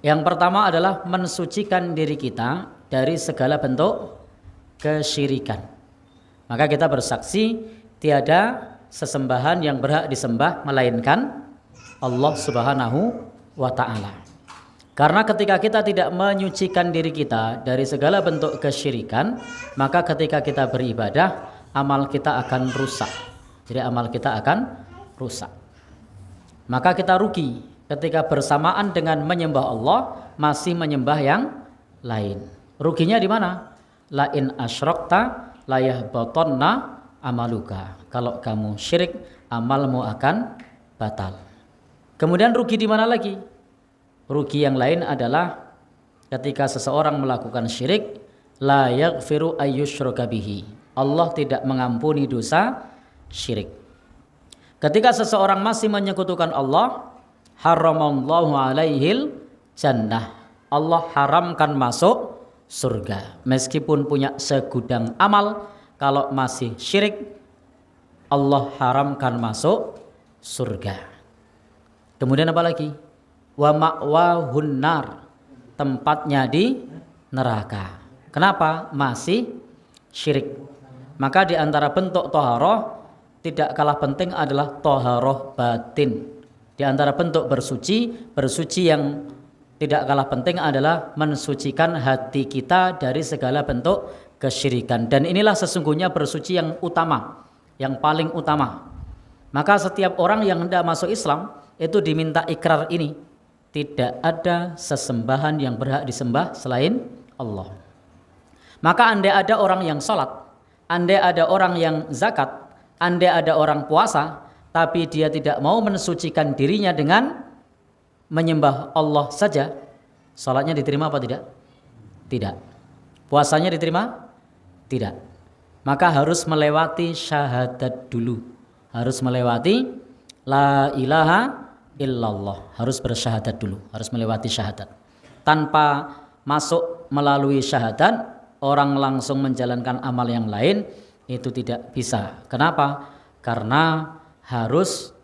Yang pertama adalah mensucikan diri kita dari segala bentuk kesyirikan. Maka kita bersaksi tiada sesembahan yang berhak disembah melainkan Allah Subhanahu wa ta'ala. Karena ketika kita tidak menyucikan diri kita dari segala bentuk kesyirikan, maka ketika kita beribadah, amal kita akan rusak. Jadi amal kita akan rusak. Maka kita rugi ketika bersamaan dengan menyembah Allah masih menyembah yang lain. Ruginya di mana? La in asyrakta la yahbatanna amaluka. Kalau kamu syirik, amalmu akan batal. Kemudian rugi di mana lagi? Rugi yang lain adalah ketika seseorang melakukan syirik, la yaghfiru ayyusyraka bihi. Allah tidak mengampuni dosa syirik. Ketika seseorang masih menyekutukan Allah, haramallahu alaihil jannah. Allah haramkan masuk surga. Meskipun punya segudang amal, kalau masih syirik, Allah haramkan masuk surga. Kemudian apa lagi? Wa ma'wahun nar, tempatnya di neraka. Kenapa? Masih syirik. Maka di antara bentuk toharoh tidak kalah penting adalah toharoh batin. Di antara bentuk bersuci yang tidak kalah penting adalah mensucikan hati kita dari segala bentuk kesyirikan. Dan inilah sesungguhnya bersuci yang utama, yang paling utama. Maka setiap orang yang hendak masuk Islam itu diminta ikrar ini. Tidak ada sesembahan yang berhak disembah selain Allah. Maka andai ada orang yang sholat, andai ada orang yang zakat, andai ada orang puasa, tapi dia tidak mau mensucikan dirinya dengan menyembah Allah saja, sholatnya diterima apa tidak? Tidak. Puasanya diterima? Tidak. Maka harus melewati syahadat dulu. Harus melewati la ilaha illallah. Harus bersyahadat dulu. Harus melewati syahadat. Tanpa masuk melalui syahadat, orang langsung menjalankan amal yang lain, itu tidak bisa. Kenapa? Karena harus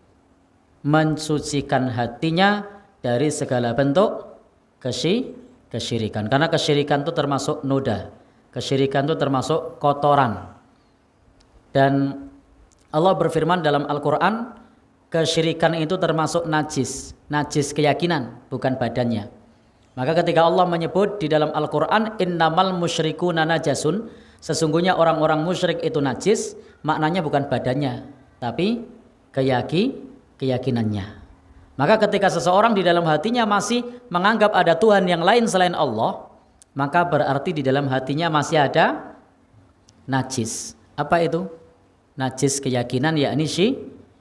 mensucikan hatinya dari segala bentuk kesyirikan. Karena kesyirikan itu termasuk noda. Kesyirikan itu termasuk kotoran. Dan Allah berfirman dalam Al-Quran, kesyirikan itu termasuk najis. Najis keyakinan, bukan badannya. Maka ketika Allah menyebut di dalam Al-Quran, innamal musyrikuna najasun, sesungguhnya orang-orang musyrik itu najis, maknanya bukan badannya, tapi keyakinannya. Maka ketika seseorang di dalam hatinya masih menganggap ada Tuhan yang lain selain Allah, maka berarti di dalam hatinya masih ada najis. Apa itu? Najis keyakinan, yakni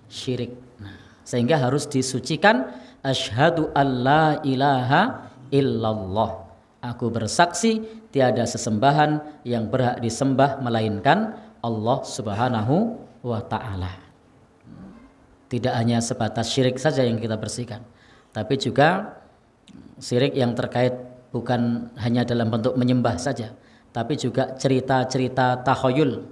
syirik. Nah, sehingga harus disucikan. Asyhadu alla ilaha illallah. Aku bersaksi tiada sesembahan yang berhak disembah melainkan Allah Subhanahu wa ta'ala. Tidak hanya sebatas syirik saja yang kita bersihkan, tapi juga syirik yang terkait bukan hanya dalam bentuk menyembah saja, tapi juga cerita-cerita takhayul.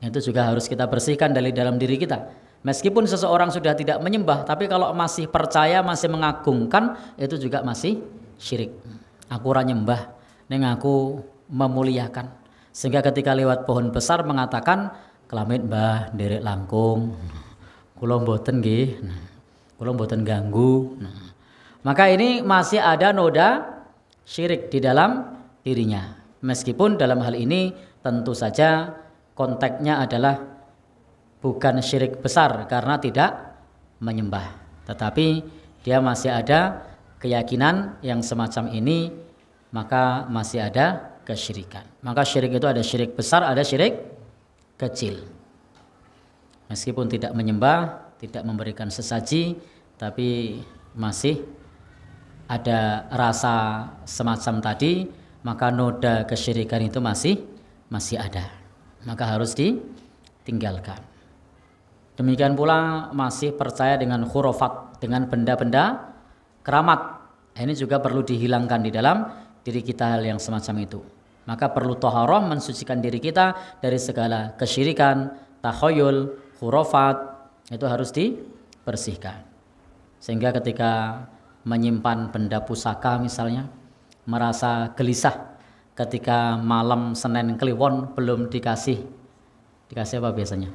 Itu juga harus kita bersihkan dari dalam diri kita. Meskipun seseorang sudah tidak menyembah, tapi kalau masih percaya, masih mengagungkan, itu juga masih syirik. Aku ora nyembah, ning aku memuliakan. Sehingga ketika lewat pohon besar mengatakan, kelamit mbah nderek langkung, kula mboten nggih, kula mboten ganggu. Maka ini masih ada noda syirik di dalam dirinya. Meskipun dalam hal ini tentu saja konteksnya adalah bukan syirik besar karena tidak menyembah, tetapi dia masih ada keyakinan yang semacam ini, maka masih ada kesyirikan. Maka syirik itu ada syirik besar, ada syirik kecil. Meskipun tidak menyembah, tidak memberikan sesaji, tapi masih ada rasa semacam tadi, maka noda kesyirikan itu masih ada. Maka harus ditinggalkan. Demikian pula masih percaya dengan khurafat, dengan benda-benda keramat. Ini juga perlu dihilangkan di dalam diri kita hal yang semacam itu. Maka perlu taharah, mensucikan diri kita dari segala kesyirikan, takhayul, khurafat, itu harus dibersihkan. Sehingga ketika menyimpan benda pusaka misalnya, merasa gelisah ketika malam Senin Kliwon belum dikasih apa biasanya?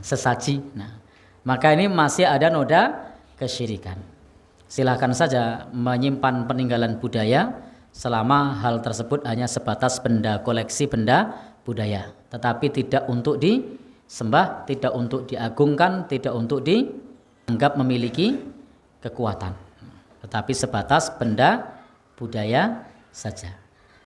Sesaji. Nah, maka ini masih ada noda kesyirikan. Silahkan saja menyimpan peninggalan budaya selama hal tersebut hanya sebatas benda koleksi benda budaya, tetapi tidak untuk disembah, tidak untuk diagungkan, tidak untuk dianggap memiliki kekuatan, tetapi sebatas benda budaya saja.